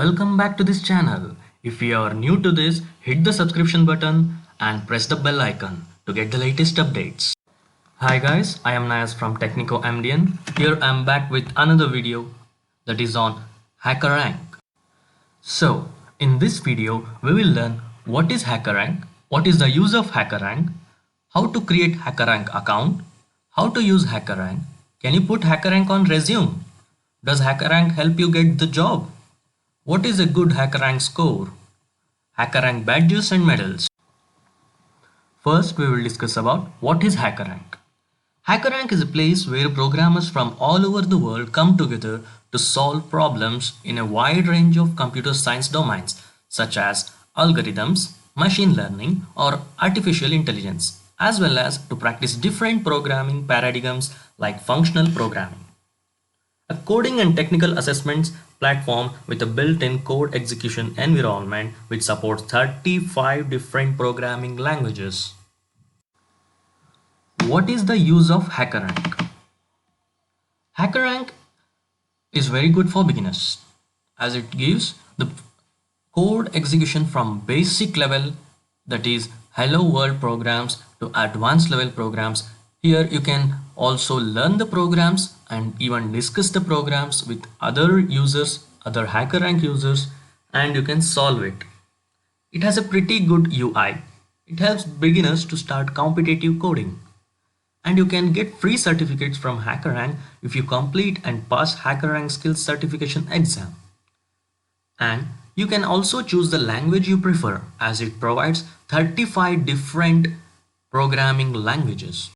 Welcome back to this channel. If you are new to this, hit the subscription button and press the bell icon to get the latest updates. Hi guys, I am Nayas from Technico MDN. Here I am back with another video that is on HackerRank. So, in this video, we will learn what is HackerRank, what is the use of HackerRank, how to create HackerRank account, how to use HackerRank, can you put HackerRank on resume, does HackerRank help you get the job, what is a good HackerRank score, HackerRank badges and medals. First, we will discuss about what is HackerRank. HackerRank is a place where programmers from all over the world come together to solve problems in a wide range of computer science domains such as algorithms, machine learning, or artificial intelligence, as well as to practice different programming paradigms like functional programming. A coding and technical assessments platform with a built-in code execution environment which supports 35 different programming languages. What is the use of HackerRank? HackerRank is very good for beginners as it gives the code execution from basic level, that is hello world programs, to advanced level programs. Here you can also learn the programs and even discuss the programs with other users, other HackerRank users, and you can solve it. It has a pretty good UI. It helps beginners to start competitive coding. And you can get free certificates from HackerRank if you complete and pass HackerRank Skills Certification exam. And you can also choose the language you prefer as it provides 35 different programming languages.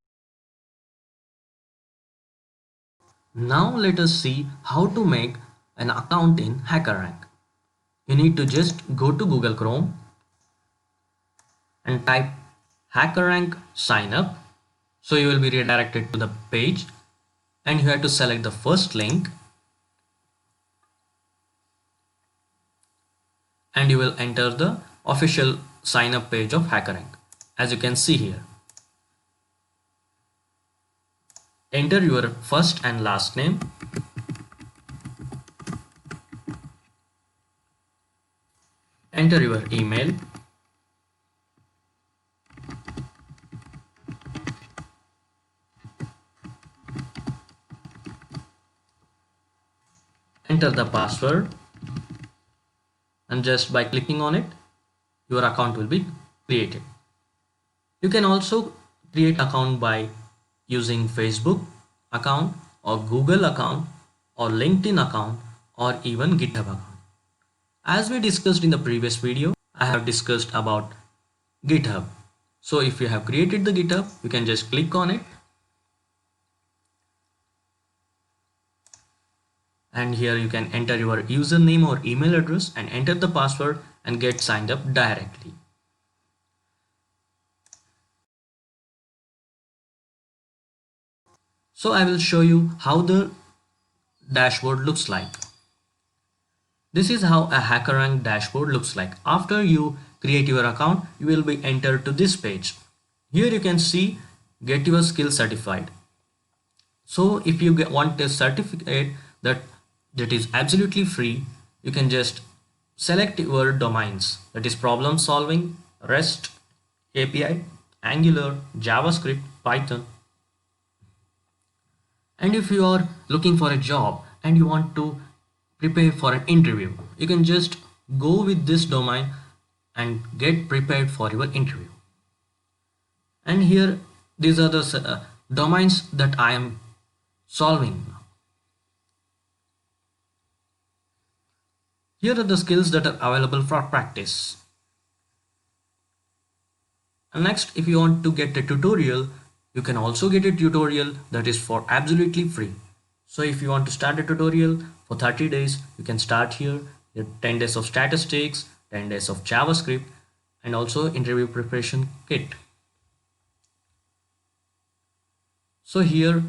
Now let us see how to make an account in HackerRank. You need to just go to Google Chrome and type HackerRank sign up. So you will be redirected to the page and you have to select the first link and you will enter the official sign up page of HackerRank. As you can see here, enter your first and last name, enter your email, enter the password, and just by clicking on it, your account will be created. You can also create account by using Facebook account or Google account or LinkedIn account or even GitHub account. As we discussed in the previous video, I have discussed about GitHub. So if you have created the GitHub, you can just click on it. And here you can enter your username or email address and enter the password and get signed up directly. So I will show you how the dashboard looks like. This is how a HackerRank dashboard looks like. After you create your account, you will be entered to this page. Here you can see get your skill certified. So if you want a certificate that is absolutely free, you can just select your domains, that is problem solving, REST API, Angular, JavaScript, Python. And if you are looking for a job and you want to prepare for an interview, you can just go with this domain and get prepared for your interview. And here these are the domains that I am solving. Here are the skills that are available for practice. And next, if you want to get a tutorial, you can also get a tutorial that is for absolutely free. So if you want to start a tutorial for 30 days, you can start here. There are 10 days of statistics, 10 days of JavaScript, and also interview preparation kit. So here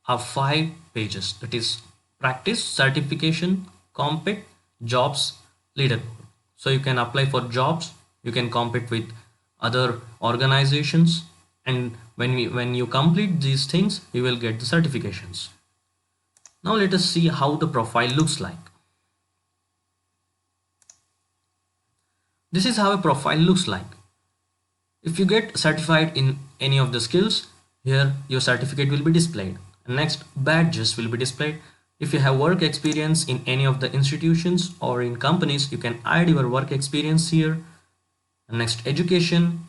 are 5 pages, that is practice, certification, compete, jobs, leaderboard. So you can apply for jobs, you can compete with other organizations, and when you complete these things, you will get the certifications. Now let us see how the profile looks like. This is how a profile looks like. If you get certified in any of the skills, here your certificate will be displayed. Next, badges will be displayed. If you have work experience in any of the institutions or in companies, you can add your work experience here. Next, education.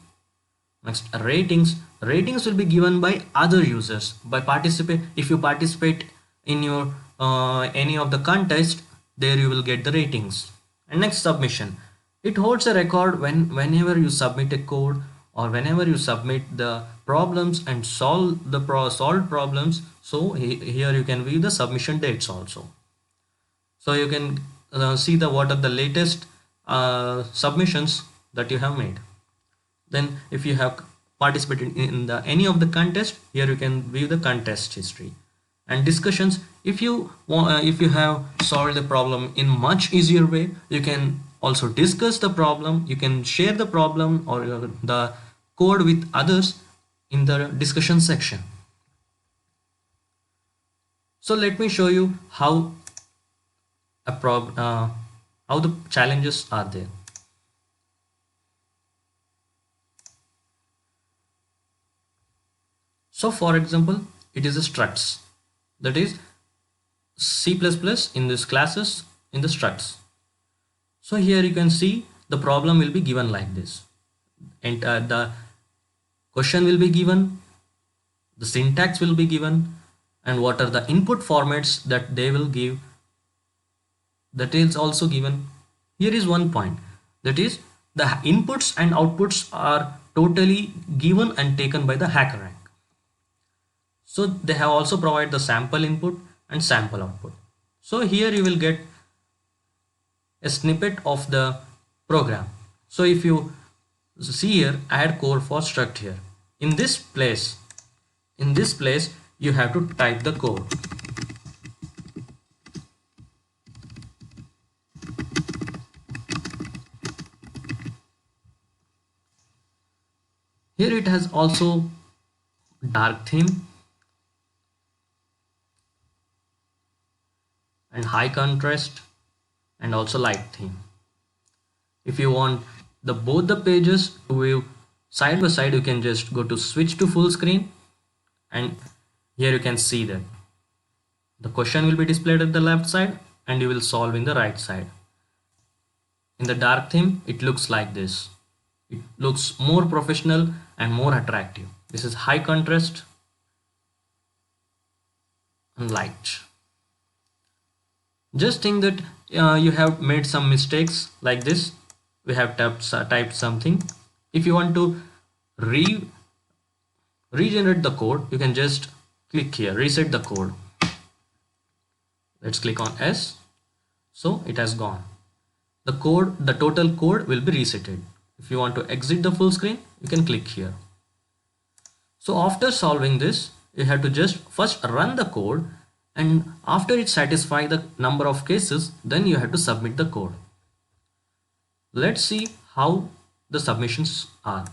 Next, ratings. Ratings will be given by other users by participate. If you participate in your any of the contest, there you will get the ratings. And next, submission. It holds a record whenever you submit a code or whenever you submit the problems and solve the solved problems. So here you can view the submission dates also. So you can see the what are the latest submissions that you have made. Then if you have participated in the any of the contest, here you can view the contest history. And discussions, if you want, if you have solved the problem in much easier way, you can also discuss the problem. You can share the problem or the code with others in the discussion section. So let me show you how how the challenges are there. So for example, it is a structs, that is C++ in this classes in the structs. So here you can see the problem will be given like this, and the question will be given, the syntax will be given, and what are the input formats that they will give, that is also given. Here is one point, that is the inputs and outputs are totally given and taken by the HackerRank. So they have also provided the sample input and sample output. So here you will get a snippet of the program. So if you see here, add code for struct here. In this place, you have to type the code. Here it has also dark theme and high contrast and also light theme. If you want the both the pages to view side by side, you can just go to switch to full screen, and here you can see that the question will be displayed at the left side and you will solve in the right side. In the dark theme, it looks like this. It looks more professional and more attractive. This is high contrast and light. Just think that you have made some mistakes like this. We have typed something. If you want to regenerate the code, you can just click here, reset the code. Let's click on S. So it has gone. The total code will be resetted. If you want to exit the full screen, you can click here. So after solving this, you have to just first run the code, and after it satisfies the number of cases, then you have to submit the code. Let's see how the submissions are.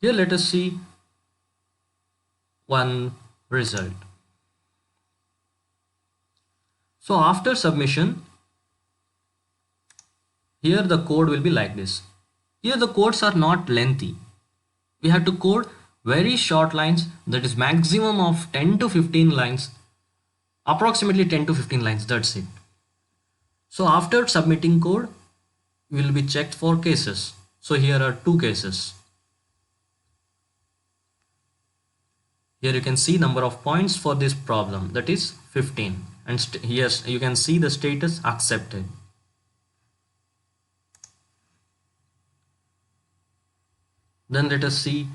Here let us see one result. So after submission, here the code will be like this. Here the codes are not lengthy. We have to code very short lines, that is maximum of 10 to 15 lines, approximately 10 to 15 lines, that's it. So after submitting code, will be checked for cases. So here are two cases. Here you can see number of points for this problem, that is 15, and yes, you can see the status accepted. Then let us see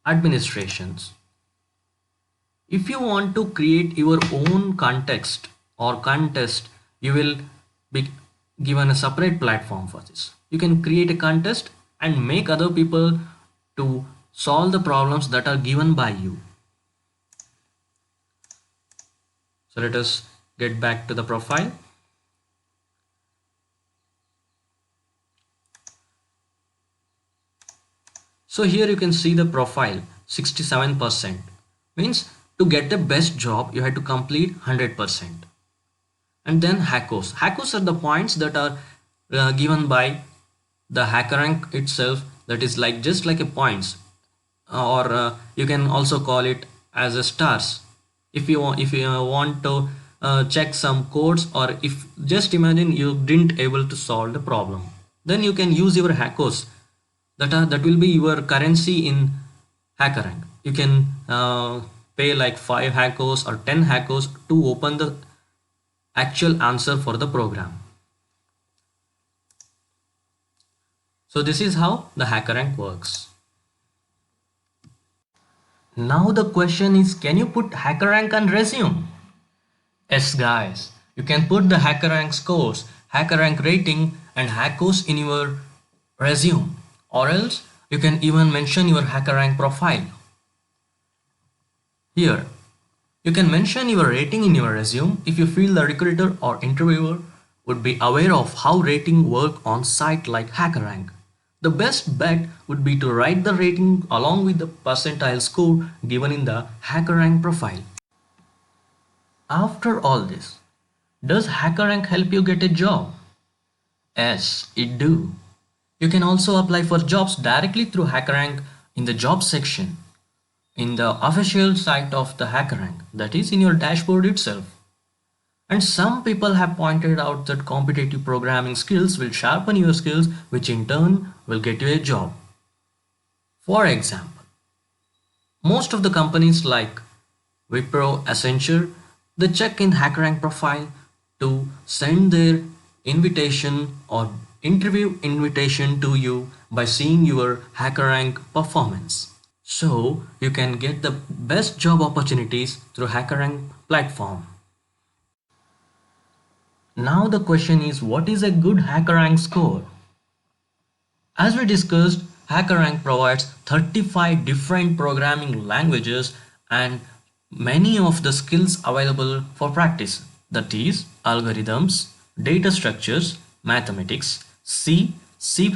administrations. If you want to create your own context or contest, you will be given a separate platform for this. You can create a contest and make other people to solve the problems that are given by you. So let us get back to the profile. So here you can see the profile 67%, means To get the best job, you have to complete 100%. And then hackos. Hackos are the points that are given by the HackerRank itself, that is like just like a points, or you can also call it as a stars. If you want to check some codes, or if just imagine you didn't able to solve the problem, then you can use your hackos. That will be your currency in HackerRank. You can pay like 5 hackos or 10 hackos to open the actual answer for the program. So this is how the HackerRank works. Now the question is, can you put HackerRank on resume? Yes guys, you can put the HackerRank scores, HackerRank rating and hackos in your resume, or else you can even mention your HackerRank profile. Here, you can mention your rating in your resume if you feel the recruiter or interviewer would be aware of how rating work on site like HackerRank. The best bet would be to write the rating along with the percentile score given in the HackerRank profile. After all this, does HackerRank help you get a job? Yes, it do. You can also apply for jobs directly through HackerRank in the job section in the official site of the HackerRank, that is in your dashboard itself. And some people have pointed out that competitive programming skills will sharpen your skills, which in turn will get you a job. For example, most of the companies like Wipro, Accenture, they check in HackerRank profile to send their invitation or interview invitation to you by seeing your HackerRank performance. So you can get the best job opportunities through HackerRank platform. Now the question is, what is a good HackerRank score? As we discussed, HackerRank provides 35 different programming languages and many of the skills available for practice, that is algorithms, data structures, mathematics, C, C++,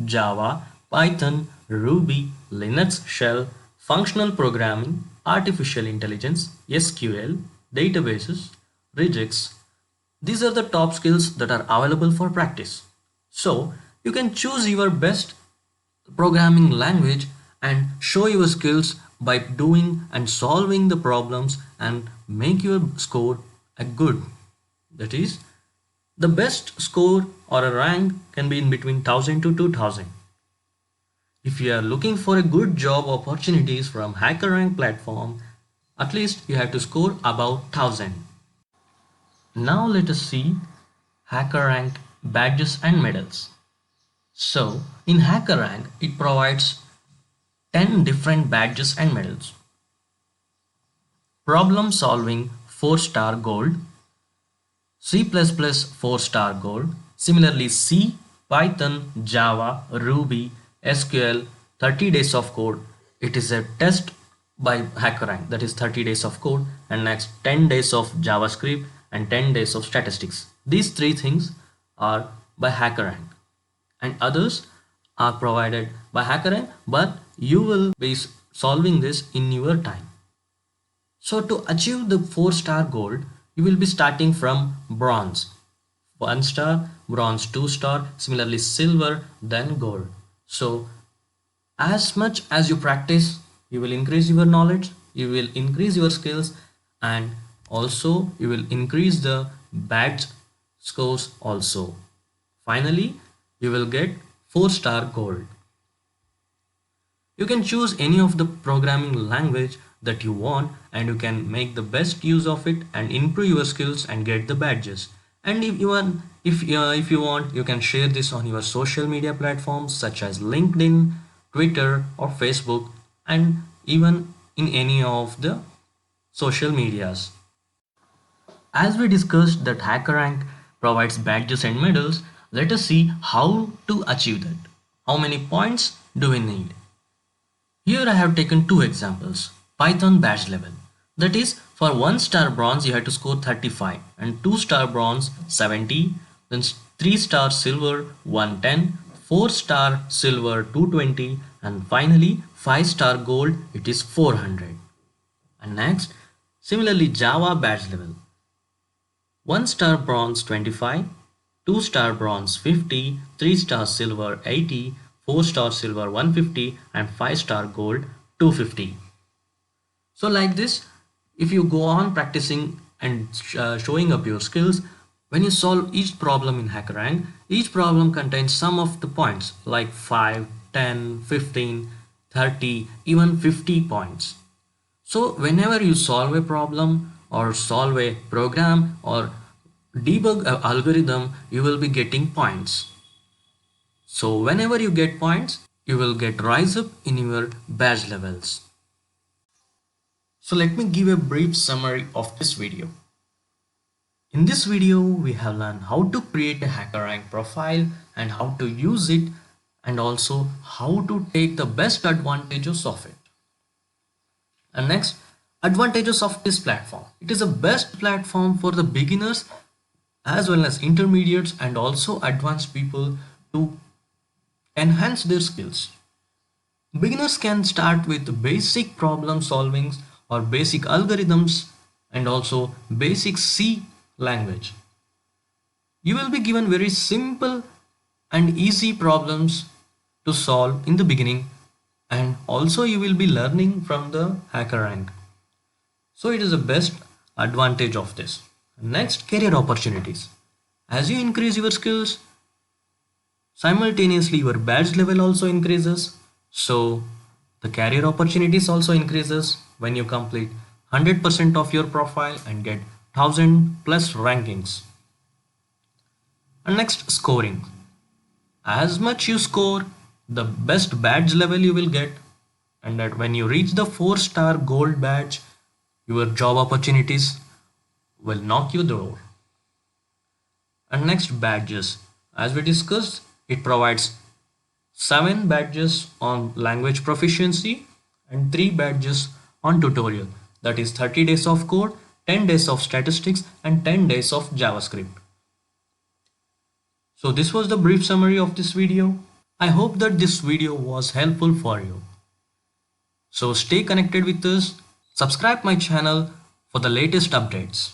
Java, Python, Ruby, Linux Shell, functional programming, artificial intelligence, SQL, databases, regex. These are the top skills that are available for practice. So you can choose your best programming language and show your skills by doing and solving the problems and make your score a good. That is, the best score or a rank can be in between 1000 to 2000. If you are looking for a good job opportunities from HackerRank platform, at least you have to score above 1000. Now let us see HackerRank badges and medals. So in HackerRank, it provides 10 different badges and medals. Problem solving 4-star gold, C++ 4-star gold, similarly C, Python, Java, Ruby, SQL, 30 days of code. It is a test by HackerRank, that is 30 days of code, and next 10 days of JavaScript and 10 days of statistics. These three things are by HackerRank, and others are provided by HackerRank, but you will be solving this in your time. So to achieve the 4-star gold, you will be starting from bronze, 1 star, bronze 2 star, similarly silver, then gold. So as much as you practice, you will increase your knowledge, you will increase your skills, and also you will increase the badge scores also. Finally, you will get 4-star gold. You can choose any of the programming language that you want, and you can make the best use of it and improve your skills and get the badges. And if you want, you can share this on your social media platforms such as LinkedIn, Twitter or Facebook, and even in any of the social medias. As we discussed that HackerRank provides badges and medals, let us see how to achieve that. How many points do we need? Here I have taken two examples. Python badge level. That is, for 1-star bronze you have to score 35, and 2-star bronze 70, then 3-star silver 110, 4-star silver 220, and finally 5-star gold it is 400. And next, similarly Java badge level. 1 star bronze 25, 2 star bronze 50, 3 star silver 80, 4 star silver 150 and 5 star gold 250. So like this, if you go on practicing and showing up your skills, when you solve each problem in HackerRank, each problem contains some of the points like 5, 10, 15, 30, even 50 points. So whenever you solve a problem or solve a program or debug an algorithm, you will be getting points. So whenever you get points, you will get rise up in your badge levels. So let me give a brief summary of this video. In this video, we have learned how to create a HackerRank profile and how to use it, and also how to take the best advantages of it. And next, advantages of this platform. It is a best platform for the beginners as well as intermediates and also advanced people to enhance their skills. Beginners can start with basic problem solving or basic algorithms and also basic C language. You will be given very simple and easy problems to solve in the beginning, and also you will be learning from the HackerRank. So it is the best advantage of this. Next, career opportunities. As you increase your skills, simultaneously your badge level also increases. So the career opportunities also increases when you complete 100% of your profile and get 1000 plus rankings. And next, scoring. As much you score, the best badge level you will get, and that when you reach the 4-star gold badge, your job opportunities will knock you door. And next, badges. As we discussed, it provides 7 badges on language proficiency and 3 badges on tutorial, that is 30 days of code, 10 days of statistics and 10 days of JavaScript. So this was the brief summary of this video. I hope that this video was helpful for you. So stay connected with us, subscribe my channel for the latest updates.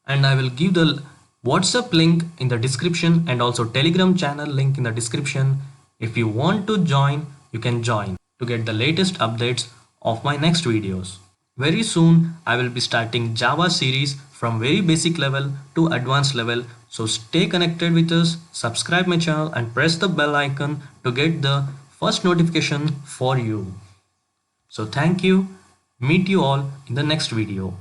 And I will give the WhatsApp link in the description and also Telegram channel link in the description. If you want to join, you can join to get the latest updates of my next videos. Very soon I will be starting Java series from very basic level to advanced level. So stay connected with us, subscribe my channel and press the bell icon to get the first notification for you. So thank you. Meet you all in the next video.